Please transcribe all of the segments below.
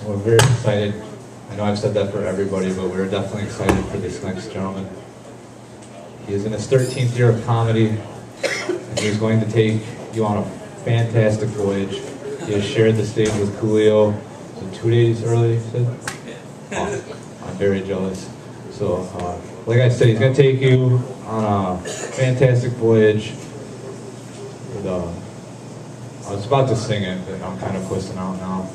We're very excited. I know I've said that for everybody, but we're definitely excited for this next gentleman. He is in his 13th year of comedy, and he's going to take you on a fantastic voyage. He has shared the stage with Coolio. So 2 days early, you said? Oh, I'm very jealous. So, like I said, he's going to take you on a fantastic voyage. With, I was about to sing it, but I'm kind of pussing out now.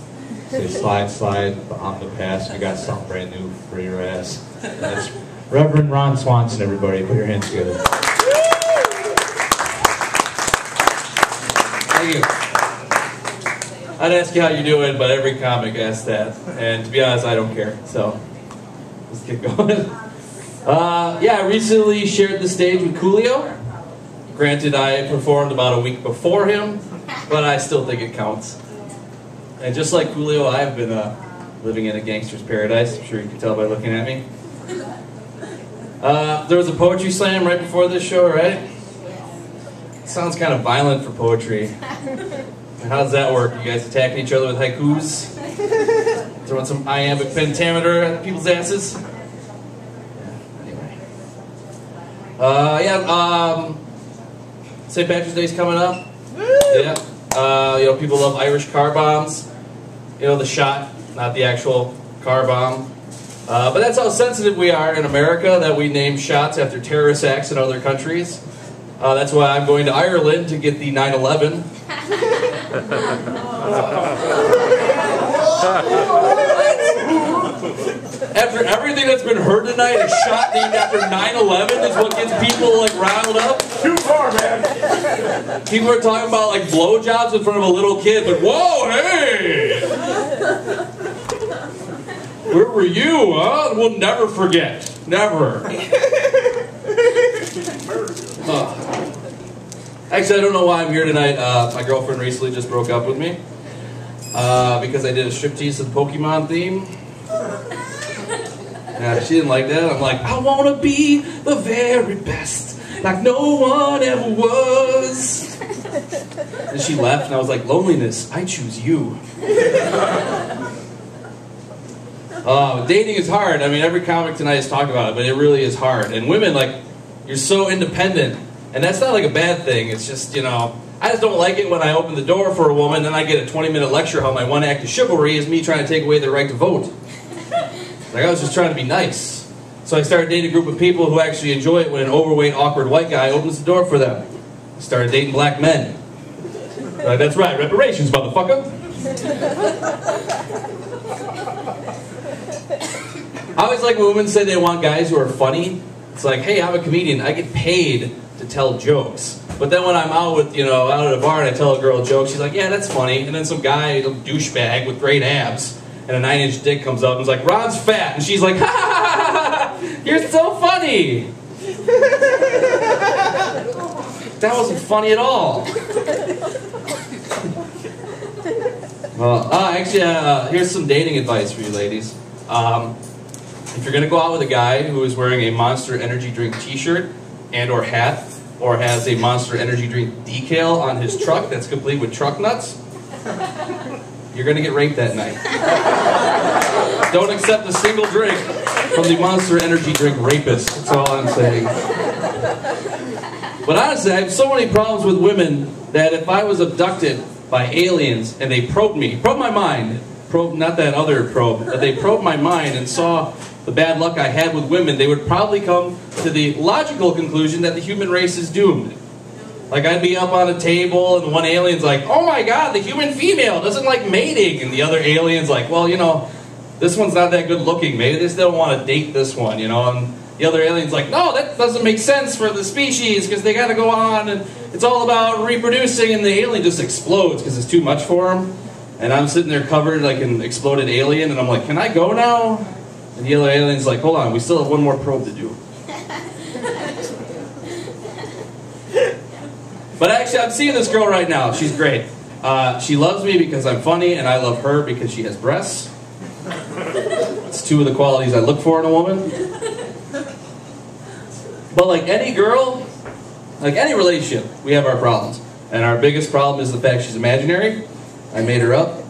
Say slide, slide, on the pass. We got something brand new for your ass. That's Reverend Ron Swanson, everybody. Put your hands together. Thank you. I'd ask you how you're doing, but every comic asks that. And to be honest, I don't care. So, let's get going. Yeah, I recently shared the stage with Coolio. Granted, I performed about a week before him, but I still think it counts. And just like Coolio, I've been living in a gangster's paradise. I'm sure you can tell by looking at me. There was a poetry slam right before this show, right? It sounds kind of violent for poetry. How does that work? You guys attacking each other with haikus? Throwing some iambic pentameter at people's asses? Anyway. St. Patrick's Day's coming up. Yeah. You know, people love Irish car bombs. You know, the shot, not the actual car bomb. But that's how sensitive we are in America, that we name shots after terrorist acts in other countries. That's why I'm going to Ireland to get the 9/11. After everything that's been heard tonight, a shot named after 9/11 is what gets people like riled up. Too far, man. People are talking about like blowjobs in front of a little kid, but whoa, hey! Where were you, huh? We'll never forget. Never. Actually, I don't know why I'm here tonight. My girlfriend recently just broke up with me because I did a striptease to the Pokemon theme. Yeah, she didn't like that. I'm like, I want to be the very best, like no one ever was. And she left, and I was like, loneliness, I choose you. Dating is hard. I mean, every comic tonight has talked about it, but it really is hard. And women, like, you're so independent. And that's not like a bad thing. It's just, you know, I just don't like it when I open the door for a woman, then I get a 20-minute lecture how my one act of chivalry is me trying to take away their right to vote. Like, I was just trying to be nice. So I started dating a group of people who actually enjoy it when an overweight, awkward white guy opens the door for them. I started dating black men. Like, that's right, reparations, motherfucker. I always like when women say they want guys who are funny. It's like, hey, I'm a comedian. I get paid to tell jokes. But then when I'm out with, you know, out at a bar and I tell a girl a joke, she's like, yeah, that's funny. And then some guy, a douchebag with great abs and a 9-inch dick comes up and is like, Ron's fat. And she's like, ha ha ha ha, you're so funny. That wasn't funny at all. Well, actually, here's some dating advice for you ladies. If you're going to go out with a guy who is wearing a Monster Energy Drink t-shirt and or hat, or has a Monster Energy Drink decal on his truck that's complete with truck nuts, you're going to get raped that night. Don't accept a single drink from the Monster Energy Drink rapist. That's all I'm saying. But honestly, I have so many problems with women that if I was abducted by aliens and they probed me, probed my mind, probed, not that other probe, but they probed my mind and saw the bad luck I had with women, they would probably come to the logical conclusion that the human race is doomed. Like, I'd be up on a table and one alien's like, oh my god, the human female doesn't like mating. And the other alien's like, well, you know, this one's not that good looking. Maybe they just don't want to date this one, you know. And the other alien's like, no, that doesn't make sense for the species because they got to go on and it's all about reproducing. And the alien just explodes because it's too much for him. And I'm sitting there covered like an exploded alien and I'm like, can I go now? And the other alien's like, hold on, we still have one more probe to do. But actually, I'm seeing this girl right now. She's great. She loves me because I'm funny, and I love her because she has breasts. It's two of the qualities I look for in a woman. But like any girl, like any relationship, we have our problems. And our biggest problem is the fact she's imaginary. I made her up.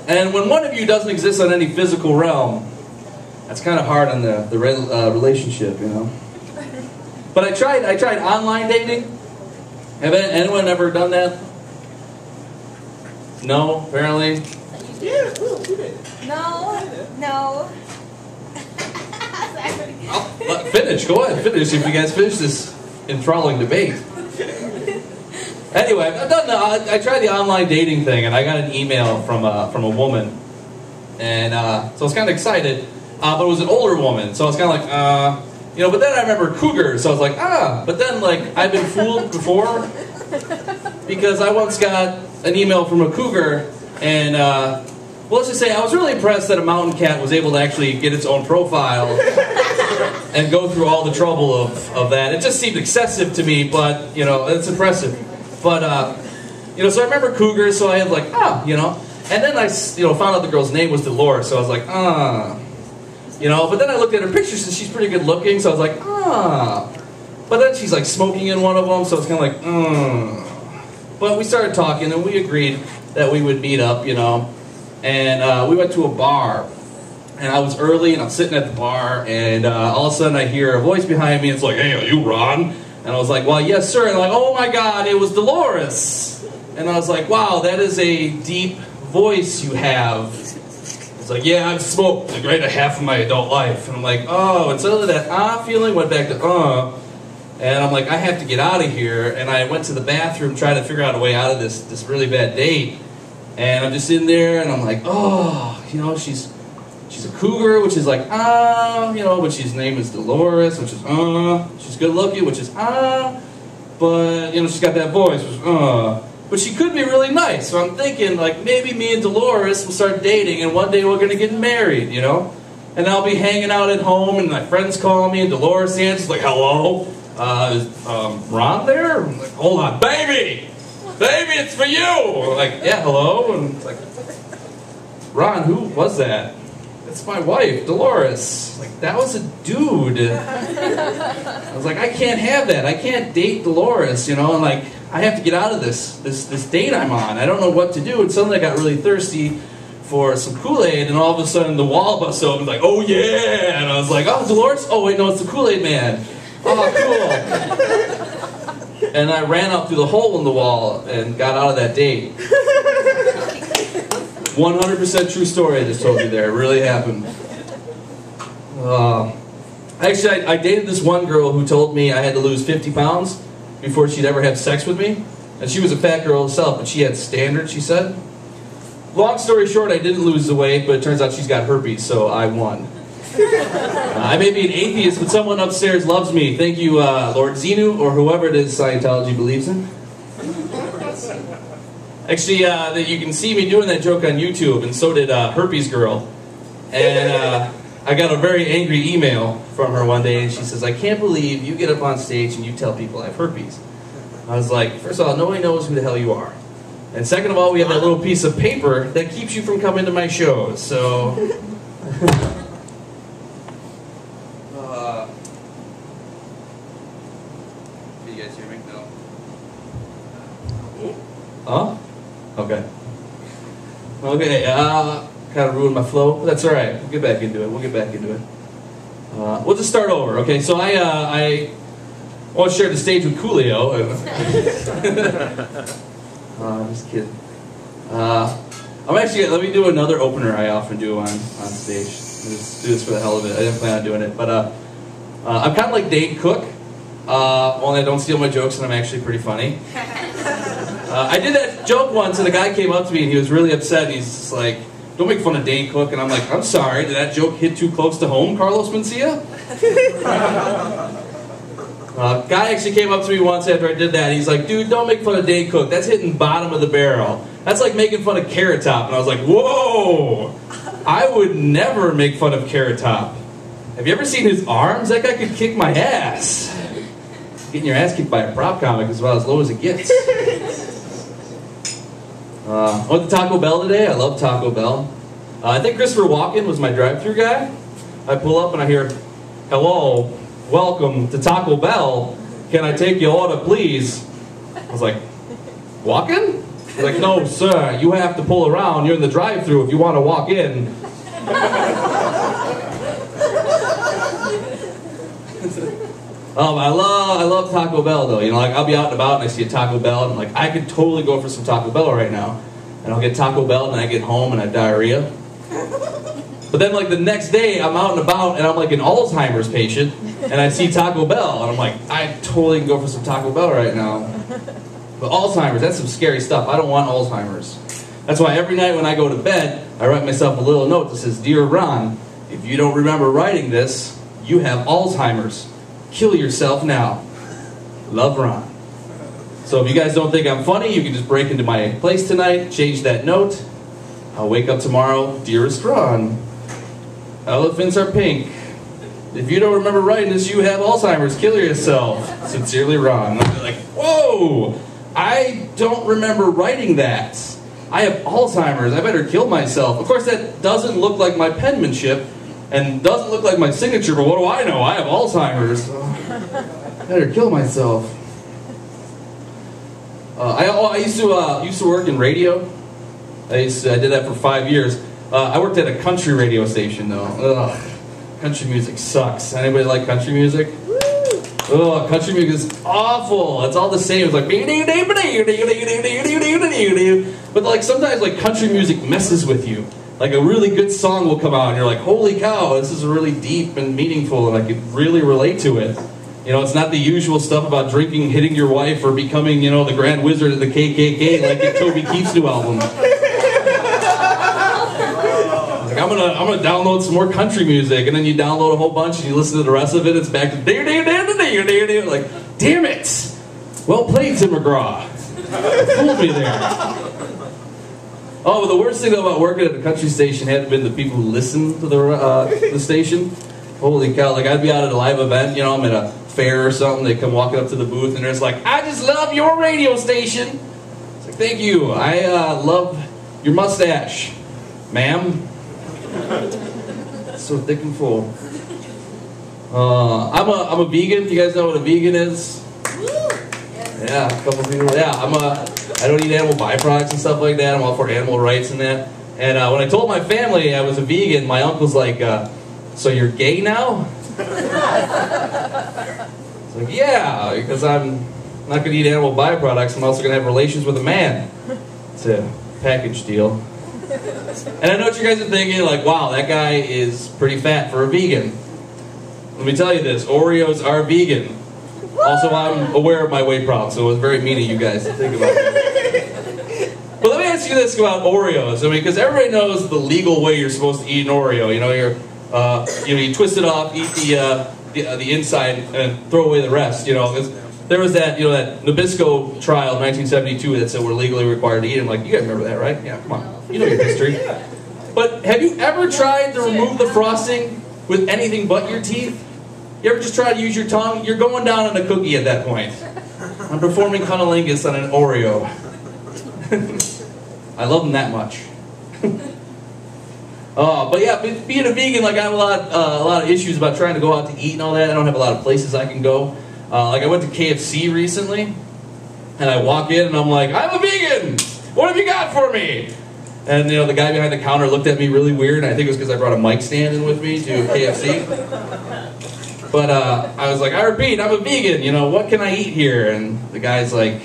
And when one of you doesn't exist on any physical realm, that's kind of hard on the relationship, you know. But I tried online dating. Have anyone ever done that? No, apparently. Yeah, we did. No. Finish. Go ahead. Finish. If you guys finish this enthralling debate. Anyway, I tried the online dating thing, and I got an email from a woman, and so I was kind of excited, but it was an older woman, so I was kind of like, you know. But then I remember cougars, so I was like, But then, like, I've been fooled before, because I once got an email from a cougar, and well, let's just say I was really impressed that a mountain cat was able to actually get its own profile and go through all the trouble of that. It just seemed excessive to me, but, you know, it's impressive. But, you know, so I remember cougars, so I had like, you know. And then I, you know, found out the girl's name was Dolores, so I was like, you know. But then I looked at her pictures, and she's pretty good looking, so I was like, But then she's like smoking in one of them, so it's kind of like, But we started talking, and we agreed that we would meet up, you know. And we went to a bar. And I was early, and I'm sitting at the bar, and all of a sudden I hear a voice behind me. It's like, "Hey, are you Ron?" And I was like, "Well, yes, sir." And I'm like, "Oh my God, it was Dolores." And I was like, "Wow, that is a deep voice you have." It's like, "Yeah, I've smoked the greater half of my adult life." And I'm like, "Oh," and suddenly that feeling went back to and I'm like, I have to get out of here. And I went to the bathroom trying to figure out a way out of this really bad date. And I'm just in there, and I'm like, you know, she's a cougar, which is like, you know, but she's name is Dolores, which is, she's good looking, which is, but, you know, she's got that voice, which is, but she could be really nice. So I'm thinking, like, maybe me and Dolores will start dating, and one day we're going to get married, you know? And I'll be hanging out at home, and my friends call me, and Dolores answers, like, "Hello? Is Ron there?" I'm like, "Hold on, baby! Baby, it's for you!" I'm like, "Yeah, hello?" And it's like, "Ron, who was that?" "It's my wife, Dolores." Like, that was a dude. I was like, I can't have that. I can't date Dolores, you know, and like, I have to get out of this date I'm on. I don't know what to do. And suddenly I got really thirsty for some Kool-Aid, and all of a sudden the wall busts open, like, "Oh yeah!" And I was like, "Oh, Dolores? Oh wait, no, it's the Kool-Aid man. Oh, cool." And I ran up through the hole in the wall and got out of that date. 100% true story I just told you there. It really happened. Actually, I dated this one girl who told me I had to lose 50 pounds before she'd ever have sex with me. And she was a fat girl herself, but she had standards, she said. Long story short, I didn't lose the weight, but it turns out she's got herpes, so I won. I may be an atheist, but someone upstairs loves me. Thank you, Lord Xenu, or whoever it is Scientology believes in. Actually, you can see me doing that joke on YouTube, and so did Herpes Girl. And I got a very angry email from her one day, and she says, "I can't believe you get up on stage and you tell people I have herpes." I was like, first of all, nobody knows who the hell you are. And second of all, we have that little piece of paper that keeps you from coming to my shows, so... Can you guys hear me? No. Huh? Okay. Okay, kind of ruined my flow, but that's alright. We'll get back into it. We'll just start over, okay? So I want to share the stage with Coolio. Just kidding. Let me do another opener I often do on stage. Just do this for the hell of it. I didn't plan on doing it, but I'm kind of like Dane Cook, only I don't steal my jokes and I'm actually pretty funny. I did that joke once and a guy came up to me and he was really upset. He's just like, "Don't make fun of Dane Cook." And I'm like, "I'm sorry, did that joke hit too close to home, Carlos Mencia?" Guy actually came up to me once after I did that. He's like, "Dude, don't make fun of Dane Cook. That's hitting bottom of the barrel. That's like making fun of Carrot Top." And I was like, whoa! I would never make fun of Carrot Top. Have you ever seen his arms? That guy could kick my ass. Getting your ass kicked by a prop comic is about as low as it gets. I went to Taco Bell today. I love Taco Bell. I think Christopher Walken was my drive-thru guy. I pull up and I hear, "Hello, welcome to Taco Bell. Can I take your order, please?" I was like, "Walken?" He's like, no, sir, you have to pull around. You're in the drive-thru if you want to walk in. I love Taco Bell though. You know, like I'll be out and about and I see a Taco Bell and I'm like, I could totally go for some Taco Bell right now. And I'll get Taco Bell and I get home and I have diarrhea. But then like the next day I'm out and about and I'm like an Alzheimer's patient and I see Taco Bell and I'm like, I totally can go for some Taco Bell right now. But Alzheimer's, that's some scary stuff. I don't want Alzheimer's. That's why every night when I go to bed, I write myself a little note that says, Dear Ron, if you don't remember writing this, you have Alzheimer's. Kill yourself now. Love, Ron. So if you guys don't think I'm funny, you can just break into my place tonight, change that note. I'll wake up tomorrow, Dearest Ron, elephants are pink. If you don't remember writing this, you have Alzheimer's. Kill yourself. Sincerely, Ron. And I'll be like, whoa, I don't remember writing that. I have Alzheimer's. I better kill myself. Of course, that doesn't look like my penmanship. And doesn't look like my signature, but what do I know? I have Alzheimer's. Better kill myself. I used to work in radio. I did that for 5 years. I worked at a country radio station though. Ugh, country music sucks. Anybody like country music? Oh, country music is awful. It's all the same. It's like, but like sometimes like country music messes with you. Like a really good song will come out and you're like, holy cow, this is really deep and meaningful and I can really relate to it. You know, it's not the usual stuff about drinking, hitting your wife, or becoming, you know, the Grand Wizard of the KKK like in Toby Keith's new album. Like, I'm gonna download some more country music, and then you download a whole bunch and you listen to the rest of it, it's back to like, damn it! Well played, Tim McGraw. Fooled me there. Oh, but the worst thing about working at a country station had been the people who listen to the station. Holy cow, like I'd be out at a live event, you know, I'm at a fair or something, they come walking up to the booth and they're just like, I just love your radio station. It's like, thank you, I love your mustache, ma'am. It's so thick and full. I'm a vegan, you guys know what a vegan is? Yeah, a couple people, yeah, I don't eat animal byproducts and stuff like that. I'm all for animal rights and that. And when I told my family I was a vegan, my uncle's like, so you're gay now? It's like, yeah, because I'm not going to eat animal byproducts. I'm also going to have relations with a man. It's a package deal. And I know what you guys are thinking, like, wow, that guy is pretty fat for a vegan. Let me tell you this, Oreos are vegan. Also, I'm aware of my weight problem, so it was very mean of you guys to think about it. But let me ask you this about Oreos. I mean, because everybody knows the legal way you're supposed to eat an Oreo. You know, you twist it off, eat the inside, and throw away the rest. You know, there was that Nabisco trial in 1972 that said we're legally required to eat them. Like, you guys remember that, right? Yeah, come on, you know your history. But have you ever tried to remove the frosting with anything but your teeth? You ever just try to use your tongue? You're going down on a cookie at that point. I'm performing cunnilingus on an Oreo. I love them that much. But yeah, being a vegan, like I have a lot of issues about trying to go out to eat and all that. I don't have a lot of places I can go. Like I went to KFC recently, and I walk in and I'm like, I'm a vegan! What have you got for me? And you know, the guy behind the counter looked at me really weird, and I think it was because I brought a mic stand in with me to KFC. But I was like, I repeat, I'm a vegan, you know, what can I eat here? And the guy's like,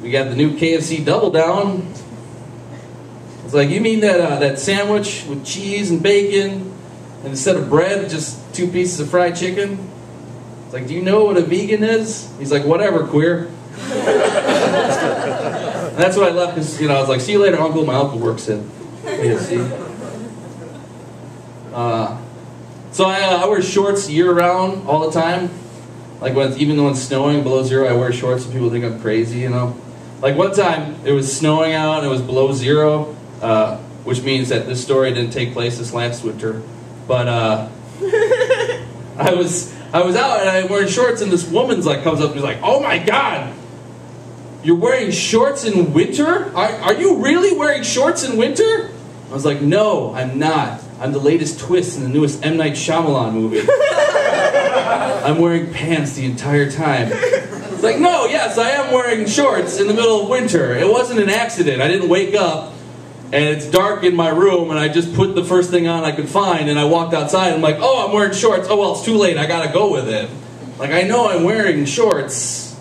we got the new KFC Double Down. It's like, you mean that sandwich with cheese and bacon, and instead of bread, just 2 pieces of fried chicken? It's like, do you know what a vegan is? He's like, whatever, queer. And that's what I left, because, you know, I was like, see you later, uncle. My uncle works at KFC. So I wear shorts year-round, all the time. Like, even though it's snowing below zero, I wear shorts and people think I'm crazy, you know. Like, one time, it was snowing out and it was below zero, which means that this story didn't take place this last winter. But I was out and I'm wearing shorts, and this woman's like comes up and is like, oh my God, you're wearing shorts in winter? Are you really wearing shorts in winter? I was like, no, I'm not. I'm the latest twist in the newest M. Night Shyamalan movie. I'm wearing pants the entire time. It's like, no, yes, I am wearing shorts in the middle of winter. It wasn't an accident. I didn't wake up and it's dark in my room and I just put the first thing on I could find and I walked outside and I'm like, oh, I'm wearing shorts. Oh, well, it's too late. I gotta go with it. Like, I know I'm wearing shorts.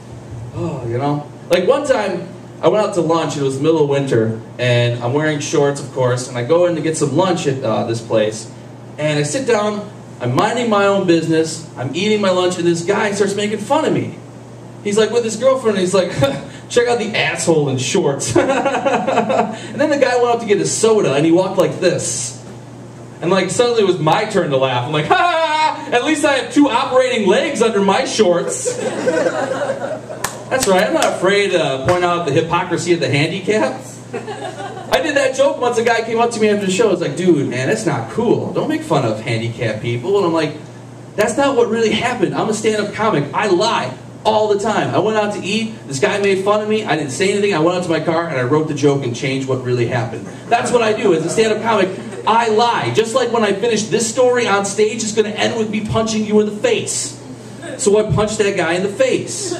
Oh, you know? Like, one time, I went out to lunch. It was the middle of winter and I'm wearing shorts, of course, and I go in to get some lunch at this place and I sit down. I'm minding my own business. I'm eating my lunch and this guy starts making fun of me. He's like with his girlfriend, and he's like, check out the asshole in shorts. And then the guy went out to get his soda, and he walked like this. And like suddenly it was my turn to laugh. I'm like, ha! At least I have 2 operating legs under my shorts. That's right, I'm not afraid to point out the hypocrisy of the handicap. I did that joke once. A guy came up to me after the show. I was like, dude, man, that's not cool. Don't make fun of handicapped people. And I'm like, that's not what really happened. I'm a stand-up comic. I lie all the time. I went out to eat. This guy made fun of me. I didn't say anything. I went out to my car and I wrote the joke and changed what really happened. That's what I do. As a stand-up comic, I lie. Just like when I finish this story on stage, it's going to end with me punching you in the face. So I punched that guy in the face.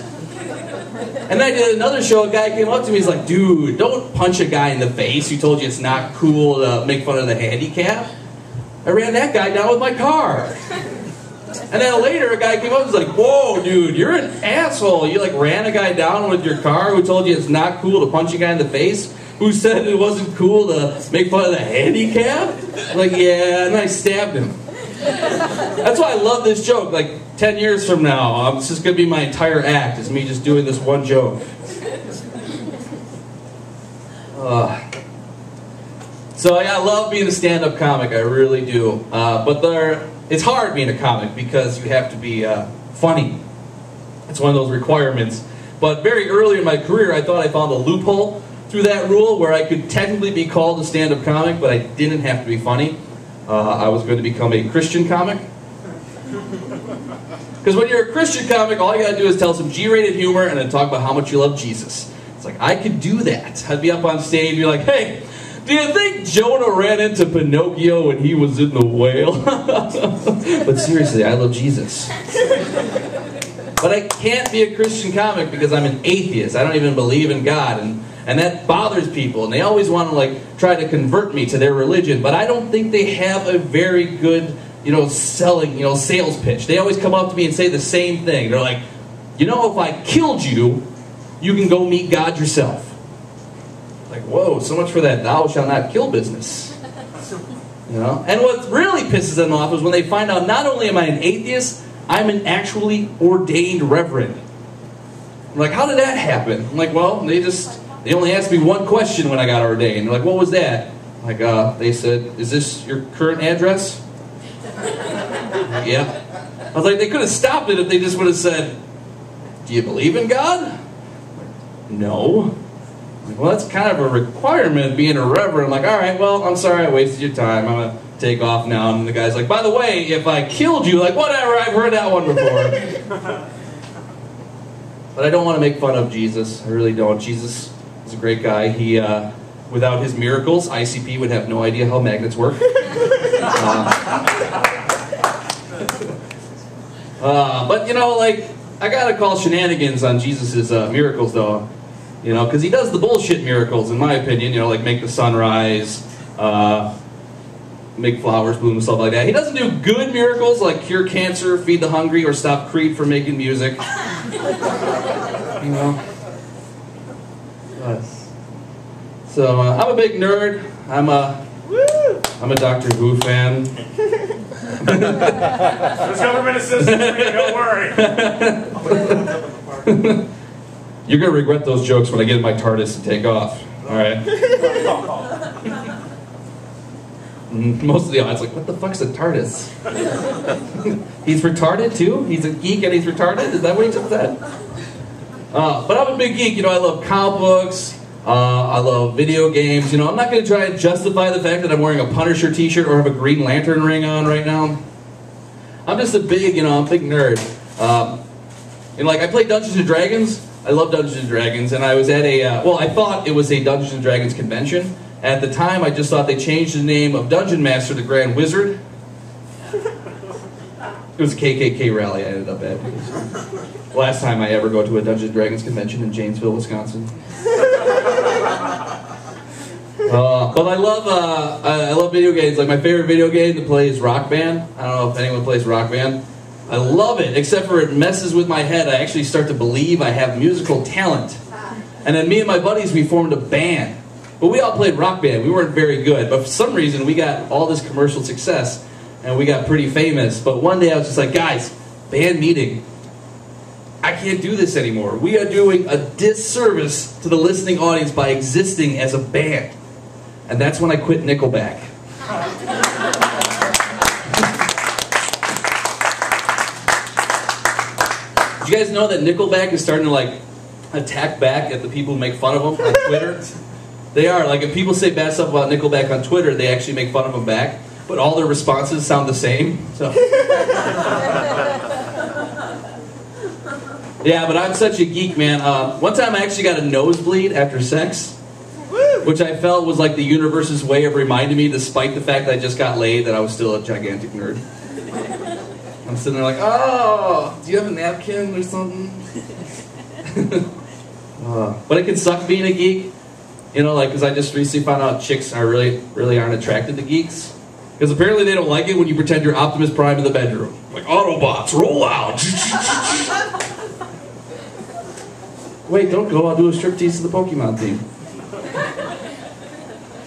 And I did another show. A guy came up to me. He's like, dude, don't punch a guy in the face who told you it's not cool to make fun of the handicap. I ran that guy down with my car. And then later, a guy came up and was like, whoa, dude, you're an asshole. You like ran a guy down with your car who told you it's not cool to punch a guy in the face, who said it wasn't cool to make fun of the handicap? I'm like, yeah, and I stabbed him. That's why I love this joke. Like, 10 years from now, it's just going to be my entire act. It's me just doing this one joke. So yeah, I love being a stand-up comic. I really do. But it's hard being a comic because you have to be funny. It's one of those requirements. But very early in my career, I thought I found a loophole through that rule where I could technically be called a stand-up comic, but I didn't have to be funny. I was going to become a Christian comic. Because when you're a Christian comic, all you got to do is tell some G-rated humor and then talk about how much you love Jesus. It's like, I could do that. I'd be up on stage and be like, hey, do you think Jonah ran into Pinocchio when he was in the whale? But seriously, I love Jesus. But I can't be a Christian comic because I'm an atheist. I don't even believe in God. And that bothers people. And they always want to like try to convert me to their religion. But I don't think they have a very good, sales pitch. They always come up to me and say the same thing. They're like, if I killed you, you can go meet God yourself. Like, whoa, so much for that thou shalt not kill business. And what really pisses them off is when they find out not only am I an atheist, I'm an actually ordained reverend. I'm like, how did that happen? I'm like, well, they only asked me one question when I got ordained. They're like, what was that? Like, they said, is this your current address? Yeah. I was like, they could have stopped it if they just would have said, do you believe in God? No. Like, well, that's kind of a requirement being a reverend. I'm like, all right, well, I'm sorry I wasted your time. I'm going to take off now. And the guy's like, by the way, if I killed you, like, whatever, I've heard that one before. But I don't want to make fun of Jesus. I really don't. Jesus is a great guy. He, without his miracles, ICP would have no idea how magnets work. But, I got to call shenanigans on Jesus' miracles, though. Because he does the bullshit miracles, in my opinion, like make the sun rise, make flowers bloom, stuff like that. He doesn't do good miracles like cure cancer, feed the hungry, or stop Creed from making music. So I'm a big nerd. I'm a Doctor Who fan. There's government assistance for you, don't worry. You're going to regret those jokes when I get in my TARDIS and take off. Alright? Most of the audience like, what the fuck's a TARDIS? He's retarded too? He's a geek and he's retarded? Is that what he just said? But I'm a big geek. I love comic books. I love video games. I'm not going to try and justify the fact that I'm wearing a Punisher t-shirt or have a Green Lantern ring on right now. I'm just a big, I'm a big nerd. I play Dungeons & Dragons. I love Dungeons & Dragons, and I was at I thought it was a Dungeons & Dragons convention. At the time, I just thought they changed the name of Dungeon Master to Grand Wizard. It was a KKK rally I ended up at. Last time I ever go to a Dungeons and Dragons convention in Janesville, Wisconsin. But I love video games. Like, my favorite video game to play is Rock Band. I don't know if anyone plays Rock Band. I love it, except for it messes with my head. I actually start to believe I have musical talent. And then me and my buddies, we formed a band. But we all played Rock Band. We weren't very good. But for some reason, we got all this commercial success. And we got pretty famous. But one day I was just like, guys, band meeting. I can't do this anymore. We are doing a disservice to the listening audience by existing as a band. And that's when I quit Nickelback. Did you guys know that Nickelback is starting to, like, attack back at the people who make fun of them on Twitter? They are. Like, if people say bad stuff about Nickelback on Twitter, they actually make fun of them back. But all their responses sound the same. So. Yeah, but I'm such a geek, man. One time I actually got a nosebleed after sex, which I felt was like the universe's way of reminding me, despite the fact that I just got laid, that I was still a gigantic nerd. I'm sitting there like, oh, do you have a napkin or something? But it can suck being a geek, you know, like, because I just recently found out chicks are really aren't attracted to geeks. Because apparently they don't like it when you pretend you're Optimus Prime in the bedroom. Like, Autobots, roll out! Wait, don't go, I'll do a striptease to the Pokemon theme.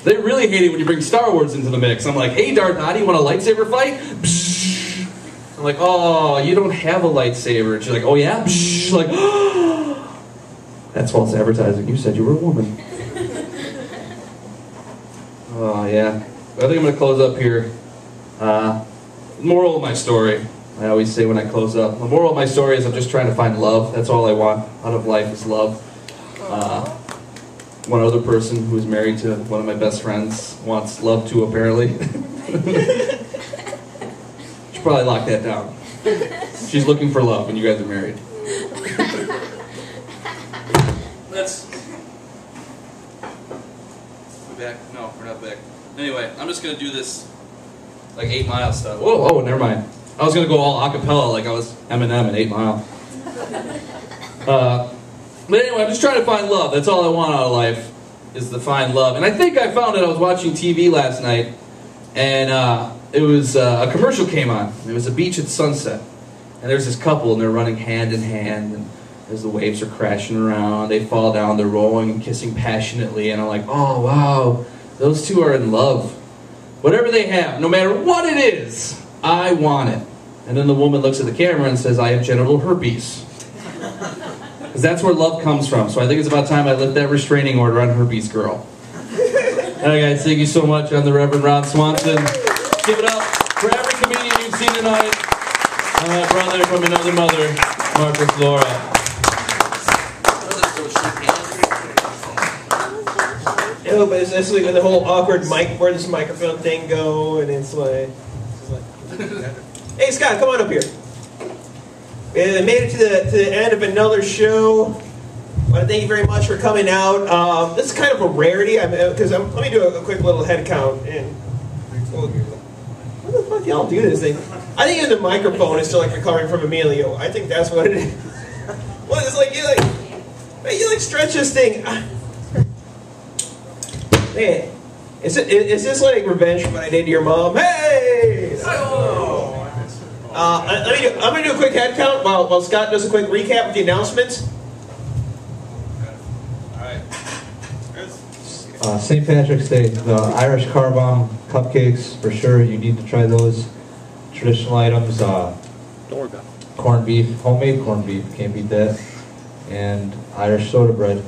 They really hate it when you bring Star Wars into the mix. I'm like, hey Darth Nadi, you want a lightsaber fight? Psh. I'm like, oh, you don't have a lightsaber. And she's like, oh yeah? Psh. Like, oh. That's false advertising. You said you were a woman. Oh yeah. I think I'm going to close up here. Moral of my story. I always say when I close up, the moral of my story is I'm just trying to find love. That's all I want out of life is love. One other person who's married to one of my best friends wants love too, apparently. Should probably lock that down. She's looking for love when you guys are married. Let's... We're back? No, we're not back. Anyway, I'm just going to do this like 8 Mile stuff. Whoa, oh, never mind. I was going to go all a cappella like I was Eminem in 8 Mile. But anyway, I'm just trying to find love. That's all I want out of life, is to find love. And I think I found it. I was watching TV last night, and it was a commercial came on. It was a beach at sunset. And there's this couple, and they're running hand in hand, and as the waves are crashing around, they fall down, they're rolling and kissing passionately, and I'm like, oh, wow, those two are in love. Whatever they have, no matter what it is, I want it. And then the woman looks at the camera and says, I have genital herpes. Because that's where love comes from. So I think it's about time I lift that restraining order on Herpes Girl. Alright guys, thank you so much. I'm the Reverend Ron Swanson. Give it up for every comedian you've seen tonight. And my brother from another mother, Marcus Laura. Yeah, but it's like the whole awkward mic, where does the microphone thing go, and it's like hey Scott, come on up here. We made it to the end of another show. I want to thank you very much for coming out. This is kind of a rarity, because let me do a quick little head count. And what the fuck y'all do this thing? I think the microphone is still like recovering from Emilio. I think that's what it is. Well, it's like you stretch this thing. Man, is this like revenge for what I did to your mom? Hey! I'm going to do a quick head count while Scott does a quick recap of the announcements. St. Patrick's Day, the Irish car bomb cupcakes, for sure, you need to try those. Traditional items, corned beef, homemade corned beef, can't beat that, and Irish soda bread.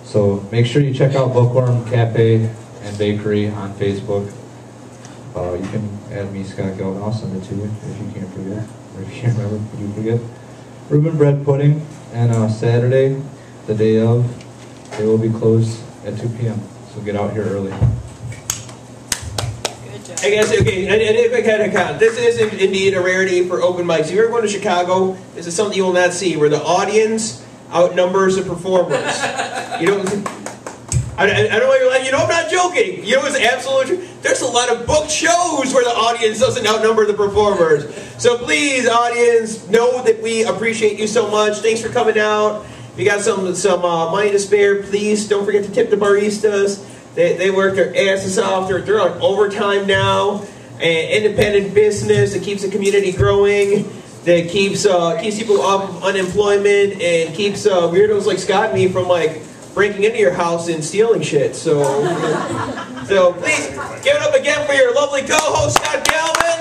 So make sure you check out Bookworm Cafe and Bakery on Facebook. You can add me, Scott Gelvin, I'll send it to you if you can't forget, or if you can't remember, if you forget. Reuben bread pudding, and Saturday, the day of, they will be closed at 2 p.m. So get out here early. Hey guys, okay, I did a quick head count. This is indeed a rarity for open mics. If you're ever going to Chicago, this is something you will not see, where the audience outnumbers the performers. You don't. I don't know why you're like, I'm not joking. It's absolutely true. There's a lot of booked shows where the audience doesn't outnumber the performers. So please, audience, know that we appreciate you so much. Thanks for coming out. If you got some money to spare, please don't forget to tip the baristas. They work their asses off. They're on overtime now. An independent business that keeps the community growing, that keeps people off of unemployment, and keeps weirdos like Scott and me from breaking into your house and stealing shit. So please give it up again for your lovely co-host Scott Galvin.